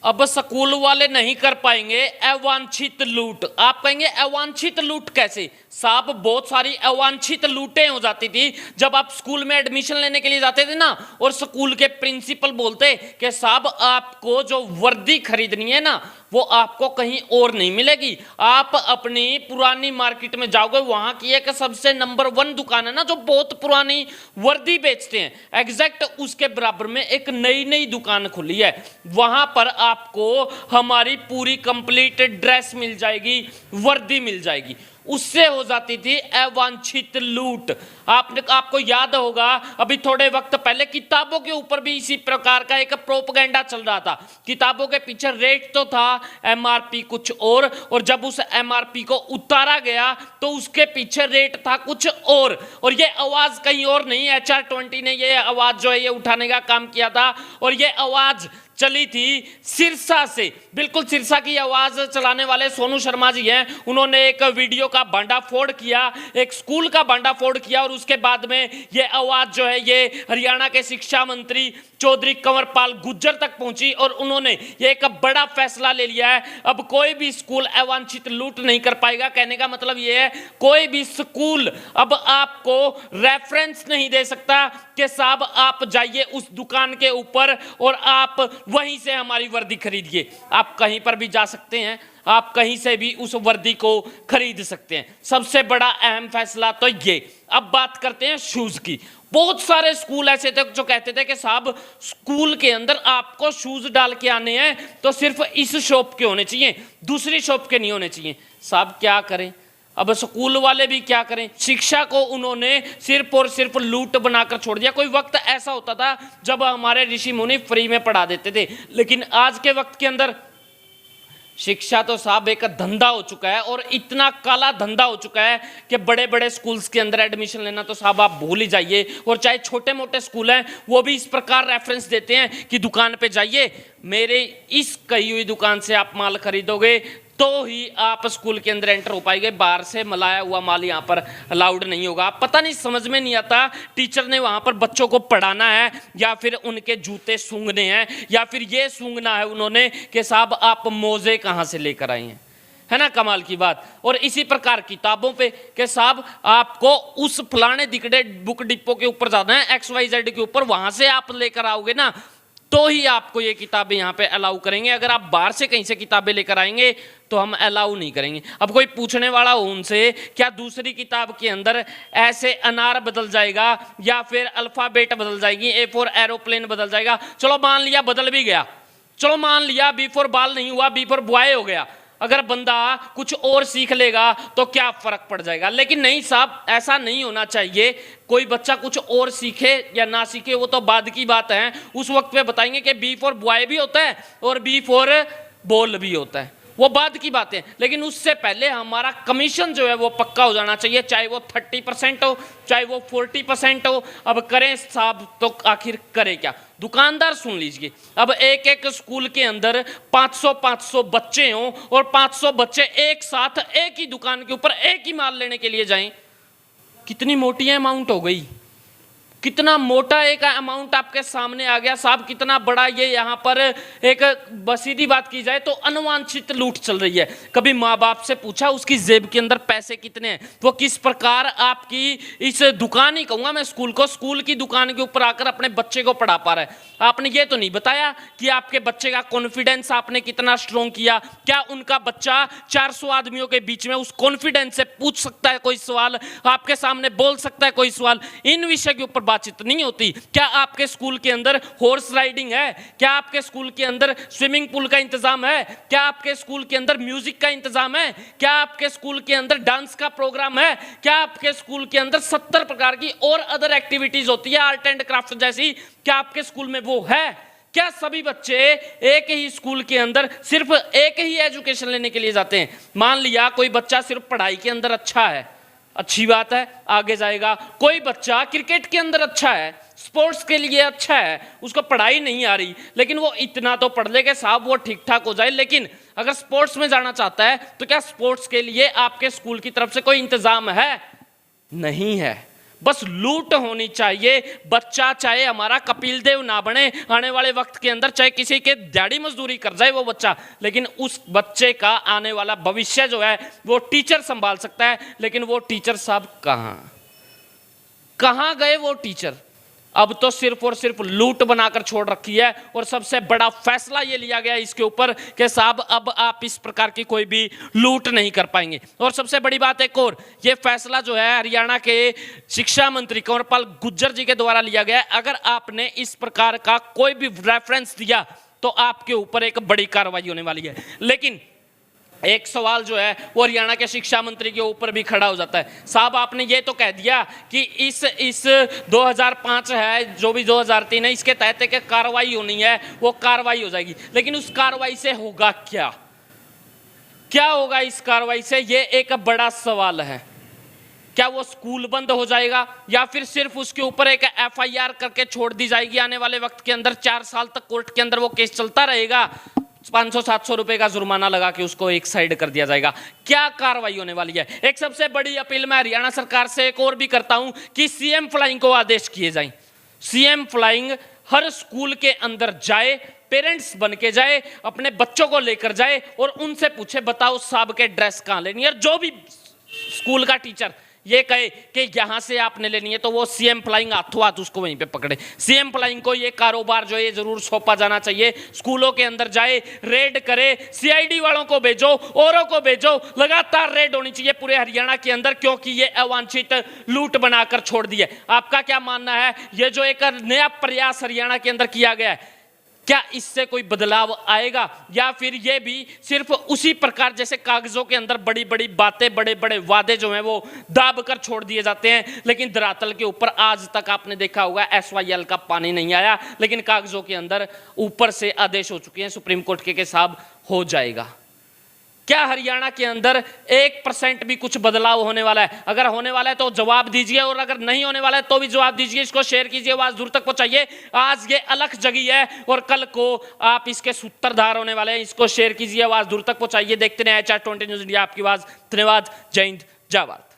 अब स्कूल वाले नहीं कर पाएंगे अवांछित लूट। आप कहेंगे अवांछित लूट कैसे? साहब बहुत सारी अवांछित लूटें हो जाती थी जब आप स्कूल में एडमिशन लेने के लिए जाते थे ना, और स्कूल के प्रिंसिपल बोलते कि साहब आपको जो वर्दी खरीदनी है ना वो आपको कहीं और नहीं मिलेगी, आप अपनी पुरानी मार्केट में जाओगे, वहां की एक सबसे नंबर 1 दुकान है ना जो बहुत पुरानी वर्दी बेचते हैं, एग्जैक्ट उसके बराबर में एक नई दुकान खुली है, वहां पर आपको हमारी पूरी कंप्लीट ड्रेस मिल जाएगी, वर्दी मिल जाएगी। उससे हो जाती थी अवांछित लूट। आपको याद होगा अभी थोड़े वक्त पहले किताबों के ऊपर भी इसी प्रकार का एक प्रोपगेंडा चल रहा था। किताबों के पीछे रेट तो था एमआरपी कुछ और जब उस एमआरपी को उतारा गया तो उसके पीछे रेट था कुछ और ये आवाज कहीं और नहीं, HR20 ने ये आवाज जो है ये उठाने का काम किया था, और ये आवाज चली थी सिरसा से। बिल्कुल सिरसा की आवाज चलाने वाले सोनू शर्मा जी हैं, उन्होंने एक वीडियो का भांडाफोड़ किया, एक स्कूल का भांडाफोड़ किया, और उसके बाद में ये आवाज जो है ये हरियाणा के शिक्षा मंत्री चौधरी कंवरपाल गुर्जर तक पहुंची, और उन्होंने ये एक बड़ा फैसला ले लिया है। अब कोई भी स्कूल अवांछित लूट नहीं कर पाएगा। कहने का मतलब ये है कोई भी स्कूल अब आपको रेफरेंस नहीं दे सकता कि साहब आप जाइए उस दुकान के ऊपर और आप वहीं से हमारी वर्दी खरीदिए। आप कहीं पर भी जा सकते हैं, आप कहीं से भी उस वर्दी को खरीद सकते हैं। सबसे बड़ा अहम फैसला तो ये। अब बात करते हैं शूज की। बहुत सारे स्कूल ऐसे थे जो कहते थे कि साहब स्कूल के अंदर आपको शूज डाल के आने हैं तो सिर्फ इस शॉप के होने चाहिए, दूसरी शॉप के नहीं होने चाहिए। साहब क्या करें, अब स्कूल वाले भी क्या करें? शिक्षा को उन्होंने सिर्फ और सिर्फ लूट बनाकर छोड़ दिया। कोई वक्त ऐसा होता था जब हमारे ऋषि मुनि फ्री में पढ़ा देते थे, लेकिन आज के वक्त के अंदर शिक्षा तो साहब एक धंधा हो चुका है, और इतना काला धंधा हो चुका है कि बड़े बड़े स्कूल्स के अंदर एडमिशन लेना तो साहब आप भूल ही जाइए। और चाहे छोटे मोटे स्कूल हैं वो भी इस प्रकार रेफरेंस देते हैं कि दुकान पे जाइए, मेरे इस कही हुई दुकान से आप माल खरीदोगे तो ही आप स्कूल के अंदर एंटर हो पाएंगे, बाहर से मलाया हुआ माल यहाँ पर अलाउड नहीं होगा। पता नहीं, समझ में नहीं आता टीचर ने वहाँ पर बच्चों को पढ़ाना है या फिर उनके जूते सूंघने हैं या फिर ये सूंघना है उन्होंने कि साहब आप मोजे कहाँ से लेकर आए हैं, है ना कमाल की बात। और इसी प्रकार किताबों पे कि साहब आपको उस फलाने दिकड़े बुक डिपो के ऊपर जाना है, XYZ के ऊपर, वहाँ से आप लेकर आओगे ना तो ही आपको ये किताबें यहाँ पे अलाउ करेंगे। अगर आप बाहर से कहीं से किताबें लेकर आएंगे तो हम अलाउ नहीं करेंगे। अब कोई पूछने वाला हो उनसे, क्या दूसरी किताब के अंदर ऐसे अनार बदल जाएगा या फिर अल्फाबेट बदल जाएगी, A फॉर एरोप्लेन बदल जाएगा? चलो मान लिया बदल भी गया, चलो मान लिया B फॉर बाल नहीं हुआ, B फॉर बॉय हो गया, अगर बंदा कुछ और सीख लेगा तो क्या फर्क पड़ जाएगा? लेकिन नहीं साहब, ऐसा नहीं होना चाहिए। कोई बच्चा कुछ और सीखे या ना सीखे वो तो बाद की बात है, उस वक्त पे बताएंगे कि B फॉर बॉय भी होता है और B फॉर बॉल भी होता है, वो बाद की बात है। लेकिन उससे पहले हमारा कमीशन जो है वो पक्का हो जाना चाहिए, चाहे वो 30% हो चाहे वो 40% हो। अब करें साहब तो आखिर करें क्या? दुकानदार सुन लीजिए, अब एक एक स्कूल के अंदर 500 बच्चे हों और 500 बच्चे एक साथ एक ही दुकान के ऊपर एक ही माल लेने के लिए जाएं, कितनी मोटी अमाउंट हो गई, कितना मोटा एक अमाउंट आपके सामने आ गया साहब, कितना बड़ा ये यहाँ पर एक सीधी बात की जाए तो अनवांछित लूट चल रही है। कभी माँ बाप से पूछा उसकी जेब के अंदर पैसे कितने हैं, वो किस प्रकार आपकी इस दुकान ही कहूँगा मैं स्कूल को, स्कूल की दुकान के ऊपर आकर अपने बच्चे को पढ़ा पा रहा है। आपने ये तो नहीं बताया कि आपके बच्चे का कॉन्फिडेंस आपने कितना स्ट्रॉन्ग किया। क्या उनका बच्चा 400 आदमियों के बीच में उस कॉन्फिडेंस से पूछ सकता है कोई सवाल, आपके सामने बोल सकता है कोई सवाल? इन विषय के ऊपर बातचीत नहीं होती। क्या आपके स्कूल के अंदर हॉर्स राइडिंग है? क्या आपके स्कूल के अंदर स्विमिंग पूल का इंतजाम है? क्या आपके स्कूल के अंदर म्यूजिक का इंतजाम है? क्या आपके स्कूल के अंदर डांस का प्रोग्राम है? क्या आपके स्कूल के अंदर 70 प्रकार की और अदर एक्टिविटीज होती है आर्ट एंड क्राफ्ट जैसी, क्या आपके स्कूल में वो है? क्या सभी बच्चे एक ही स्कूल के अंदर सिर्फ एक ही एजुकेशन लेने के लिए जाते हैं? मान लिया कोई बच्चा सिर्फ पढ़ाई के अंदर अच्छा है, अच्छी बात है, आगे जाएगा। कोई बच्चा क्रिकेट के अंदर अच्छा है, स्पोर्ट्स के लिए अच्छा है, उसको पढ़ाई नहीं आ रही लेकिन वो इतना तो पढ़ ले कि साहब वो ठीक ठाक हो जाए, लेकिन अगर स्पोर्ट्स में जाना चाहता है तो क्या स्पोर्ट्स के लिए आपके स्कूल की तरफ से कोई इंतजाम है? नहीं है। बस लूट होनी चाहिए। बच्चा चाहे हमारा कपिल देव ना बने आने वाले वक्त के अंदर, चाहे किसी के दिहाड़ी मजदूरी कर जाए वो बच्चा, लेकिन उस बच्चे का आने वाला भविष्य जो है वो टीचर संभाल सकता है। लेकिन वो टीचर साहब कहां गए वो टीचर? अब तो सिर्फ और सिर्फ लूट बनाकर छोड़ रखी है। और सबसे बड़ा फैसला ये लिया गया इसके ऊपर कि साहब अब आप इस प्रकार की कोई भी लूट नहीं कर पाएंगे। और सबसे बड़ी बात एक और, ये फैसला जो है हरियाणा के शिक्षा मंत्री कंवरपाल गुर्जर जी के द्वारा लिया गया है। अगर आपने इस प्रकार का कोई भी रेफरेंस दिया तो आपके ऊपर एक बड़ी कार्रवाई होने वाली है। लेकिन एक सवाल जो है वो हरियाणा के शिक्षा मंत्री के ऊपर भी खड़ा हो जाता है। साहब आपने ये तो कह दिया कि इस 2005 है जो भी 2003 है, इसके तहत एक कार्रवाई होनी है, वो कार्रवाई हो जाएगी। लेकिन उस कार्रवाई से होगा क्या? क्या होगा इस कार्रवाई से? ये एक बड़ा सवाल है। क्या वो स्कूल बंद हो जाएगा या फिर सिर्फ उसके ऊपर एक FIR करके छोड़ दी जाएगी? आने वाले वक्त के अंदर 4 साल तक कोर्ट के अंदर वो केस चलता रहेगा, 500-700 रुपए का जुर्माना लगा के उसको एक साइड कर दिया जाएगा। क्या कार्रवाई होने वाली है? एक सबसे बड़ी अपील मैं हरियाणा सरकार से एक और भी करता हूं कि CM फ्लाइंग को आदेश किए जाएं। CM फ्लाइंग हर स्कूल के अंदर जाए, पेरेंट्स बन के जाए, अपने बच्चों को लेकर जाए और उनसे पूछे बताओ साहब के ड्रेस कहां लेनी है। और जो भी स्कूल का टीचर ये कहे कि यहां से आपने लेनी है तो वो CM फ्लाइंग हाथों हाथ उसको वहीं पे पकड़े। CM फ्लाइंग को ये कारोबार जो है जरूर सौंपा जाना चाहिए। स्कूलों के अंदर जाए, रेड करे, CID वालों को भेजो, औरों को भेजो, लगातार रेड होनी चाहिए पूरे हरियाणा के अंदर, क्योंकि ये अवांछित लूट बनाकर छोड़ दी है। आपका क्या मानना है? ये जो एक नया प्रयास हरियाणा के अंदर किया गया है, क्या इससे कोई बदलाव आएगा या फिर ये भी सिर्फ उसी प्रकार जैसे कागजों के अंदर बड़ी बड़ी बातें, बड़े बड़े वादे जो हैं वो दाब कर छोड़ दिए जाते हैं, लेकिन धरातल के ऊपर आज तक आपने देखा होगा SYL का पानी नहीं आया, लेकिन कागजों के अंदर ऊपर से आदेश हो चुके हैं सुप्रीम कोर्ट के साहब हो जाएगा। क्या हरियाणा के अंदर 1% भी कुछ बदलाव होने वाला है? अगर होने वाला है तो जवाब दीजिए, और अगर नहीं होने वाला है तो भी जवाब दीजिए। इसको शेयर कीजिए, आवाज दूर तक पहुंचाइए। आज ये अलख जगी है और कल को आप इसके सूत्रधार होने वाले हैं। इसको शेयर कीजिए, आवाज दूर तक पहुंचाइए। देखते रहिए HR20 न्यूज़ इंडिया, आपकी आवाज। धन्यवाद। जय हिंद, जय भारत।